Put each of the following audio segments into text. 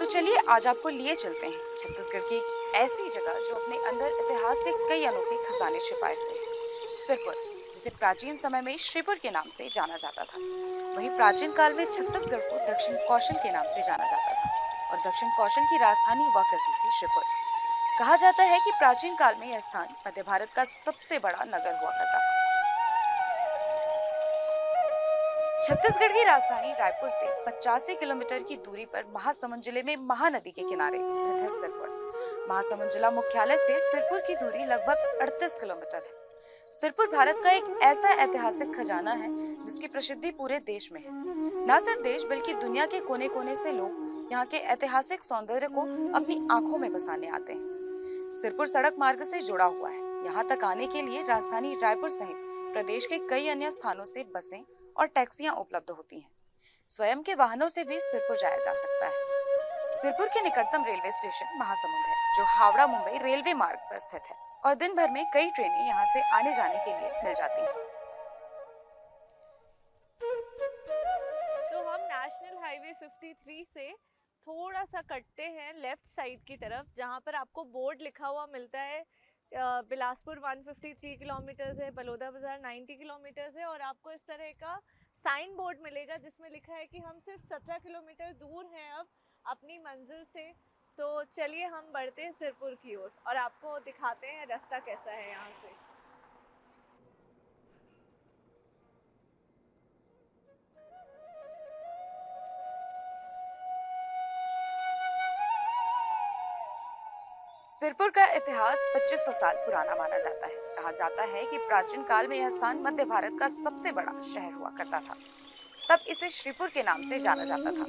चलिए आज आपको लिए चलते हैं छत्तीसगढ़ की एक ऐसी जगह जो अपने अंदर इतिहास के कई अनोखे खजाने छिपाए हुए हैं। सिरपुर, जिसे प्राचीन समय में श्रीपुर के नाम से जाना जाता था। वहीं प्राचीन काल में छत्तीसगढ़ को दक्षिण कौशल के नाम से जाना जाता था और दक्षिण कौशल की राजधानी हुआ करती थी श्रीपुर। कहा जाता है कि प्राचीन काल में यह स्थान मध्य भारत का सबसे बड़ा नगर हुआ करता था। छत्तीसगढ़ की राजधानी रायपुर से 85 किलोमीटर की दूरी पर महासमुंद जिले में महानदी के किनारे स्थित है सिरपुर। महासमुंद जिला मुख्यालय से सिरपुर की दूरी लगभग 38 किलोमीटर है। सिरपुर भारत का एक ऐसा ऐतिहासिक खजाना है जिसकी प्रसिद्धि पूरे देश में है। न सिर्फ देश बल्कि दुनिया के कोने कोने से लोग यहाँ के ऐतिहासिक सौंदर्य को अपनी आंखों में बसाने आते हैं। सिरपुर सड़क मार्ग से जुड़ा हुआ है। यहाँ तक आने के लिए राजधानी रायपुर सहित प्रदेश के कई अन्य स्थानों से बसें और टैक्सियां उपलब्ध होती हैं। स्वयं के वाहनों से भी सिरपुर जाया जा सकता है। सिरपुर के निकटतम रेलवे स्टेशन महासमुंद है, जो हावड़ा मुंबई रेलवे मार्ग पर स्थित है और दिन भर में कई ट्रेनें यहाँ से आने जाने के लिए मिल जाती हैं। तो हम नेशनल हाईवे 53 से थोड़ा सा कटते हैं लेफ्ट साइड की तरफ, जहाँ पर आपको बोर्ड लिखा हुआ मिलता है। बिलासपुर 153 किलोमीटर्स है, बलौदा बाजार 90 किलोमीटर्स है और आपको इस तरह का साइन बोर्ड मिलेगा जिसमें लिखा है कि हम सिर्फ 17 किलोमीटर दूर हैं अब अपनी मंजिल से। तो चलिए हम बढ़ते हैं सिरपुर की ओर और आपको दिखाते हैं रास्ता कैसा है यहाँ से। सिरपुर का इतिहास 2500 साल पुराना माना जाता है। कहा जाता है कि प्राचीन काल में यह स्थान मध्य भारत का सबसे बड़ा शहर हुआ करता था। तब इसे श्रीपुर के नाम से जाना जाता था।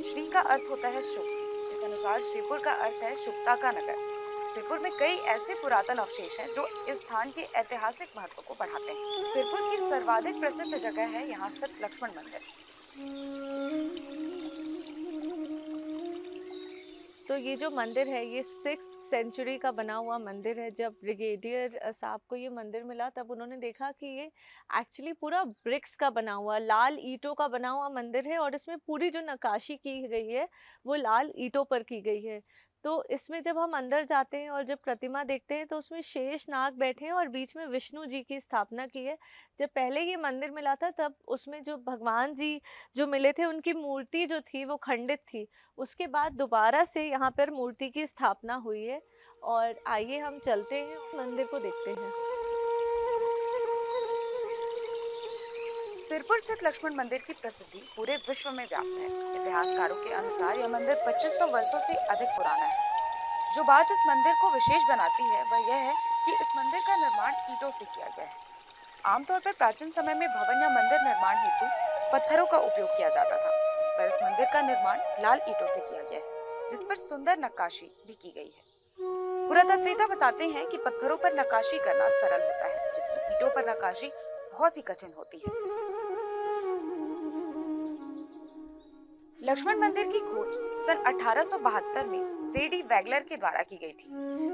श्री का अर्थ होता है शुभ। इस अनुसार श्रीपुर का अर्थ है शुभता का नगर। सिरपुर में कई ऐसे पुरातन अवशेष हैं जो इस स्थान के ऐतिहासिक महत्व को बढ़ाते हैं। सिरपुर की सर्वाधिक प्रसिद्ध जगह है यहाँ स्थित लक्ष्मण मंदिर। तो ये जो मंदिर है ये 6th सेंचुरी का बना हुआ मंदिर है। जब ब्रिगेडियर साहब को ये मंदिर मिला तब उन्होंने देखा कि ये एक्चुअली पूरा ब्रिक्स का बना हुआ, लाल ईंटों का बना हुआ मंदिर है और इसमें पूरी जो नक्काशी की गई है वो लाल ईंटों पर की गई है। तो इसमें जब हम अंदर जाते हैं और जब प्रतिमा देखते हैं तो उसमें शेष नाग बैठे हैं और बीच में विष्णु जी की स्थापना की है। जब पहले ये मंदिर मिला था तब उसमें जो भगवान जी जो मिले थे उनकी मूर्ति जो थी वो खंडित थी। उसके बाद दोबारा से यहाँ पर मूर्ति की स्थापना हुई है और आइए हम चलते हैं मंदिर को देखते हैं। सिरपुर स्थित लक्ष्मण मंदिर की प्रसिद्धि पूरे विश्व में व्याप्त है। इतिहासकारों के अनुसार यह मंदिर 2500 वर्षों से अधिक पुराना है। जो बात इस मंदिर को विशेष बनाती है वह यह है कि इस मंदिर का निर्माण ईंटों से किया गया है। आमतौर पर प्राचीन समय में भवन या मंदिर निर्माण हेतु पत्थरों का उपयोग किया जाता था, पर इस मंदिर का निर्माण लाल ईंटों से किया गया है, जिस पर सुंदर नक्काशी भी की गई है। पुरातत्ववेत्ता बताते हैं कि पत्थरों पर नक्काशी करना सरल होता है, जबकि ईंटों पर नक्काशी बहुत ही कठिन होती है। लक्ष्मण मंदिर की खोज सन 1872 में सेडी वैगलर के द्वारा की गई थी।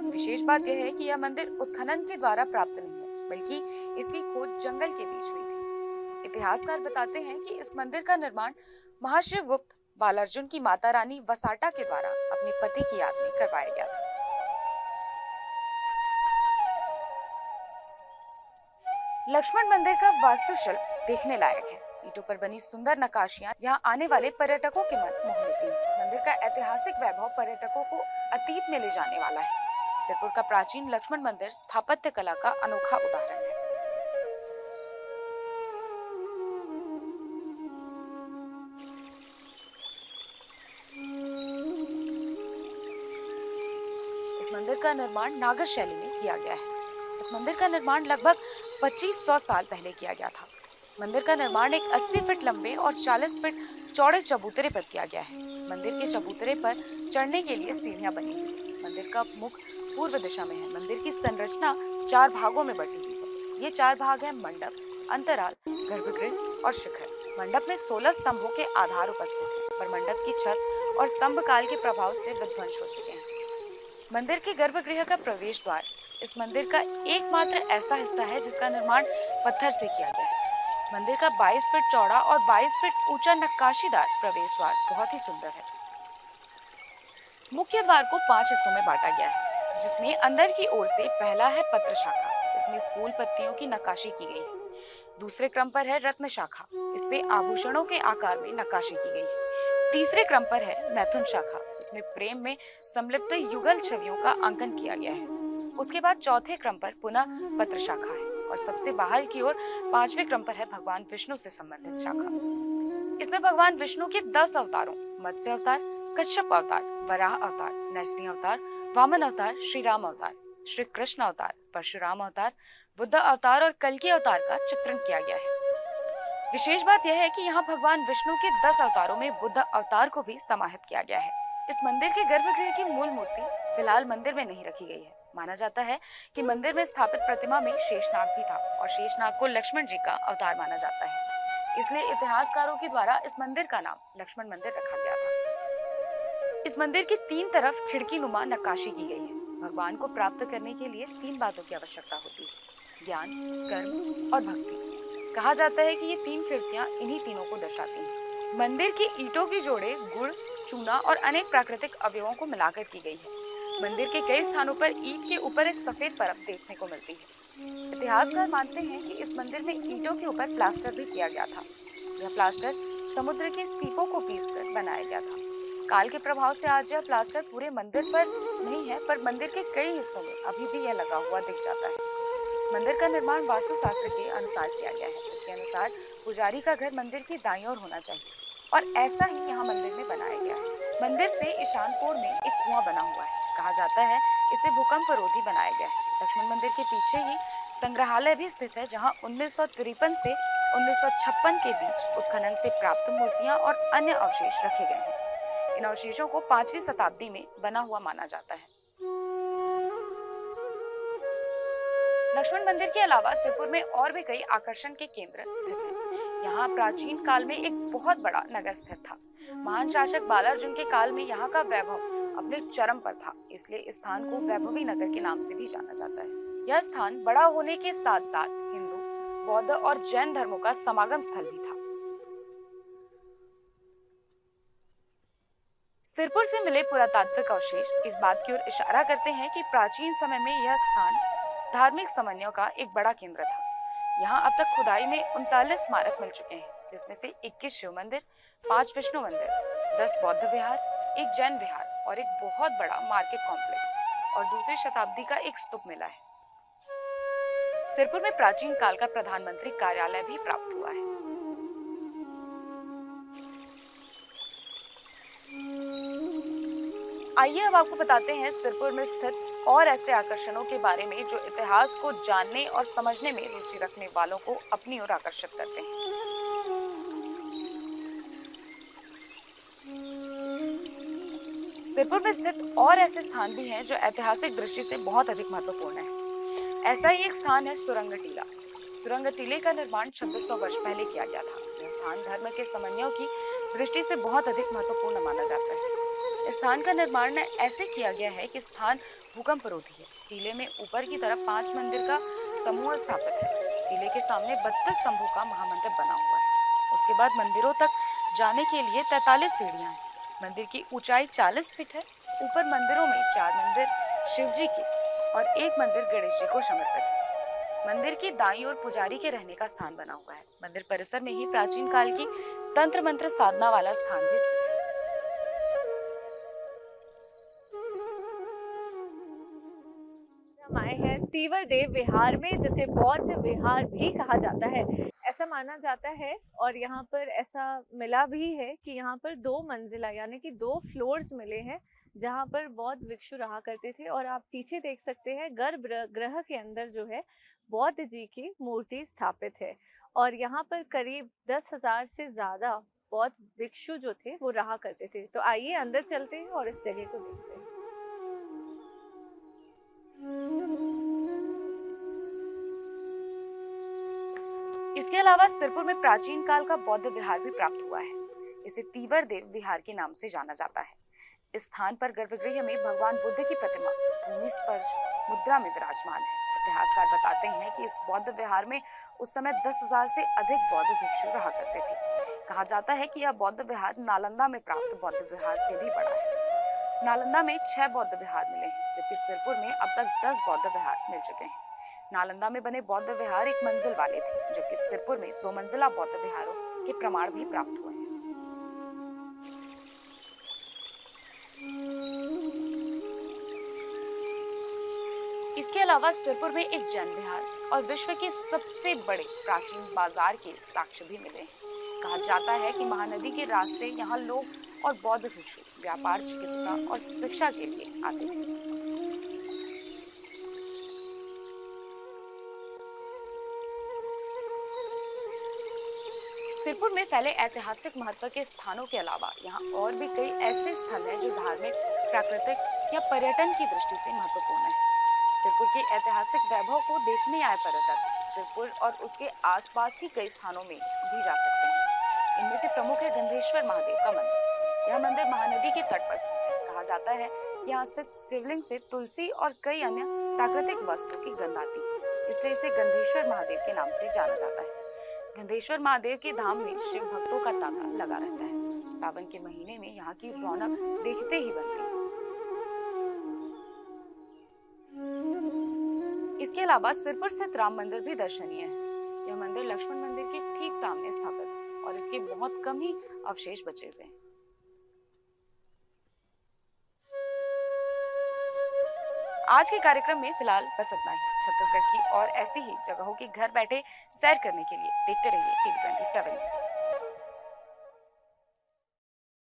विशेष बात यह है कि यह मंदिर उत्खनन के द्वारा प्राप्त नहीं है, बल्कि इसकी खोज जंगल के बीच हुई थी। इतिहासकार बताते हैं कि इस मंदिर का निर्माण महाशिव गुप्त बालार्जुन की माता रानी वसाटा के द्वारा अपने पति की याद में करवाया गया था। लक्ष्मण मंदिर का वास्तुशिल्प देखने लायक है। ईंटों पर बनी सुंदर नक्काशियां यहाँ आने वाले पर्यटकों के मन मोह लेती हैं। मंदिर का ऐतिहासिक वैभव पर्यटकों को अतीत में ले जाने वाला है। सिरपुर का प्राचीन लक्ष्मण मंदिर स्थापत्य कला का अनोखा उदाहरण है। इस मंदिर का निर्माण नागर शैली में किया गया है। इस मंदिर का निर्माण लगभग 2500 साल पहले किया गया था। मंदिर का निर्माण एक 80 फीट लंबे और 40 फीट चौड़े चबूतरे पर किया गया है। मंदिर के चबूतरे पर चढ़ने के लिए सीढ़ियां बनी हुई हैं। मंदिर का मुख पूर्व दिशा में है। मंदिर की संरचना 4 भागों में बटी हुई है। ये 4 भाग हैं मंडप, अंतराल, गर्भगृह और शिखर। मंडप में 16 स्तंभों के आधार उपस्थित हैं, पर मंडप की छत और स्तंभ काल के प्रभाव से विध्वंस हो चुके हैं। मंदिर के गर्भगृह का प्रवेश द्वार इस मंदिर का एकमात्र ऐसा हिस्सा है जिसका निर्माण पत्थर से किया गया है। मंदिर का 22 फीट चौड़ा और 22 फीट ऊंचा नक्काशीदार प्रवेश द्वार बहुत ही सुंदर है। मुख्य द्वार को 5 हिस्सों में बांटा गया है, जिसमें अंदर की ओर से पहला है पत्र शाखा। इसमें फूल पत्तियों की नक्काशी की गई है। दूसरे क्रम पर है रत्न शाखा। इस पे आभूषणों के आकार में नक्काशी की गई है। तीसरे क्रम पर है मैथुन शाखा। इसमें प्रेम में सम्मिलित युगल छवियों का अंकन किया गया है। उसके बाद चौथे क्रम पर पुनः पत्र शाखा है और सबसे बाहर की ओर 5वें क्रम पर है भगवान विष्णु से संबंधित शाखा। इसमें भगवान विष्णु के 10 अवतारों मत्स्य अवतार, कश्यप अवतार, वराह अवतार, नरसिंह अवतार, वामन अवतार, श्री राम अवतार, श्री कृष्ण अवतार, परशुराम अवतार, बुद्ध अवतार और कल्कि अवतार का चित्रण किया गया है। विशेष बात यह है कि यहाँ भगवान विष्णु के 10 अवतारों में बुद्ध अवतार को भी समाहित किया गया है। इस मंदिर के गर्भगृह की मूल मूर्ति फिलहाल मंदिर में नहीं रखी गई है। माना जाता है कि मंदिर में स्थापित प्रतिमा में शेषनाग भी था और शेषनाग को लक्ष्मण जी का अवतार माना जाता है। इसलिए इतिहासकारों के द्वारा इस मंदिर का नाम लक्ष्मण मंदिर रखा गया था। इस मंदिर की 3 तरफ खिड़की नुमा नक्काशी की गई है। भगवान को प्राप्त करने के लिए 3 बातों की आवश्यकता होती है: ज्ञान, कर्म और भक्ति। कहा जाता है कि ये 3 खिड़कियां इन्हीं तीनों को दर्शाती हैं। मंदिर की ईंटों की जोड़े गुड़, चूना और अनेक प्राकृतिक अवयवों को मिलाकर की गई है। मंदिर के कई स्थानों पर ईंट के ऊपर एक सफेद परत देखने को मिलती है। इतिहासकार मानते हैं कि इस मंदिर में ईंटों के ऊपर प्लास्टर भी किया गया था। यह प्लास्टर समुद्र के सीपों को पीसकर बनाया गया था। काल के प्रभाव से आज यह प्लास्टर पूरे मंदिर पर नहीं है, पर मंदिर के कई हिस्सों में अभी भी यह लगा हुआ दिख जाता है। मंदिर का निर्माण वास्तुशास्त्र के अनुसार किया गया है। इसके अनुसार पुजारी का घर मंदिर की दाईं ओर होना चाहिए और ऐसा ही यहाँ मंदिर में बनाया गया है। मंदिर से ईशान कोण में एक कुआं बना हुआ है। कहा जाता है इसे भूकंप रोधी बनाया गया है। लक्ष्मण मंदिर के पीछे ही संग्रहालय भी स्थित है, जहाँ 1953 से 1956 के बीच उत्खनन से प्राप्त मूर्तियां और अन्य अवशेष रखे गए हैं। इन अवशेषों को 5वीं शताब्दी में बना हुआ माना जाता है। लक्ष्मण मंदिर के अलावा सिरपुर में और भी कई आकर्षण के केंद्र स्थित हैं। यहाँ प्राचीन काल में एक बहुत बड़ा नगर स्थित था। महान शासक बालार्जुन के काल में यहाँ का वैभव अपने चरम पर था, इसलिए इस स्थान को वैभवी नगर के नाम से भी जाना जाता है। यह स्थान बड़ा होने के साथ साथ हिंदू, बौद्ध और जैन धर्मों का समागम स्थल भी था। सिरपुर से मिले पुरातात्विक अवशेष इस बात की ओर इशारा करते हैं कि प्राचीन समय में यह स्थान धार्मिक समन्वयों का एक बड़ा केंद्र था। यहाँ अब तक खुदाई में 39 स्मारक मिल चुके हैं, जिसमें से 21 शिव मंदिर, 5 विष्णु मंदिर, 10 बौद्ध विहार, 1 जैन विहार और एक बहुत बड़ा मार्केट कॉम्प्लेक्स और दूसरी शताब्दी का एक स्तूप मिला है। सिरपुर में प्राचीन काल का प्रधानमंत्री कार्यालय भी प्राप्त हुआ है। आइए अब आपको बताते हैं सिरपुर में स्थित और ऐसे आकर्षणों के बारे में जो इतिहास को जानने और समझने में रुचि रखने वालों को अपनी ओर आकर्षित करते हैं। सिरपुर में स्थित और ऐसे स्थान भी हैं जो ऐतिहासिक दृष्टि से बहुत अधिक महत्वपूर्ण है। ऐसा ही एक स्थान है सुरंग टीला। सुरंग टीले का निर्माण 2600 वर्ष पहले किया गया था। यह स्थान धर्म के समन्वयों की दृष्टि से बहुत अधिक महत्वपूर्ण माना जाता है। इस स्थान का निर्माण ऐसे किया गया है कि स्थान भूकंप रोधी है। टीले में ऊपर की तरफ 5 मंदिर का समूह स्थापित है। टीले के सामने 32 स्तंभों का महामंडप बना हुआ है। उसके बाद मंदिरों तक जाने के लिए 43 सीढ़ियां हैं। मंदिर की ऊंचाई 40 फीट है। ऊपर मंदिरों में 4 मंदिर शिव जी के और 1 मंदिर गणेश जी को समर्पित है। मंदिर की दाईं ओर पुजारी के रहने का स्थान बना हुआ है। मंदिर परिसर में ही प्राचीन काल की तंत्र मंत्र साधना वाला स्थान भी स्थित है। आए हैं तीवर देव विहार में, जिसे बौद्ध विहार भी कहा जाता है। ऐसा माना जाता है और यहाँ पर ऐसा मिला भी है कि यहाँ पर 2 मंजिला यानी कि 2 फ्लोर्स मिले हैं, जहाँ पर बौद्ध भिक्षु रहा करते थे। और आप पीछे देख सकते हैं गर्भगृह के अंदर जो है बौद्ध जी की मूर्ति स्थापित है और यहाँ पर करीब 10,000 से ज़्यादा बौद्ध भिक्षु जो थे वो रहा करते थे। तो आइए अंदर चलते हैं और इस जगह को देखते हैं। इसके अलावा सिरपुर में प्राचीन काल का बौद्ध विहार भी प्राप्त हुआ है। इसे तीवर देव विहार के नाम से जाना जाता है। इस स्थान पर गर्भगृह में भगवान बुद्ध की प्रतिमा भूमि स्पर्श मुद्रा में विराजमान है। इतिहासकार बताते हैं कि इस बौद्ध विहार में उस समय 10,000 से अधिक बौद्ध भिक्षु रहा करते थे। कहा जाता है कि यह बौद्ध विहार नालंदा में प्राप्त बौद्ध विहार से भी बड़ा है। नालंदा में 6 बौद्ध विहार मिले हैं, जबकि सिरपुर में अब तक 10 बौद्ध विहार मिल चुके हैं। नालंदा में बने बौद्ध विहार एक मंजिल वाले थे, जबकि सिरपुर में 2 मंजिला बौद्ध विहारों के प्रमाण भी प्राप्त हुए हैं। इसके अलावा सिरपुर में एक जैन विहार और विश्व के सबसे बड़े प्राचीन बाजार के साक्ष्य भी मिले हैं। कहा जाता है कि महानदी के रास्ते यहाँ लोग और बौद्ध भिक्षु व्यापार, चिकित्सा और शिक्षा के लिए आते थे। सिरपुर में फैले ऐतिहासिक महत्व के स्थानों के अलावा यहाँ और भी कई ऐसे स्थल हैं जो धार्मिक, प्राकृतिक या पर्यटन की दृष्टि से महत्वपूर्ण हैं। सिरपुर के ऐतिहासिक वैभव को देखने आए पर्यटक सिरपुर और उसके आसपास ही कई स्थानों में भी जा सकते हैं। इनमें से प्रमुख है गंधेश्वर महादेव का मंदिर। यह मंदिर महानदी के तट पर स्थित है। कहा जाता है कि यहाँ स्थित शिवलिंग से तुलसी और कई अन्य प्राकृतिक वस्तुओं की गंध आती है, इसलिए इसे गंधेश्वर महादेव के नाम से जाना जाता है। गंधेश्वर महादेव के धाम में शिव भक्तों का तांता लगा रहता है। सावन के महीने में यहाँ की रौनक देखते ही बनती है। इसके अलावा सिरपुर स्थित राम मंदिर भी दर्शनीय है। यह मंदिर लक्ष्मण मंदिर के ठीक सामने स्थापित है और इसके बहुत कम ही अवशेष बचे हुए हैं। आज के कार्यक्रम में फिलहाल बस इतना ही। छत्तीसगढ़ की और ऐसी ही जगहों की घर बैठे सैर करने के लिए देखते रहिए TV27 न्यूज़।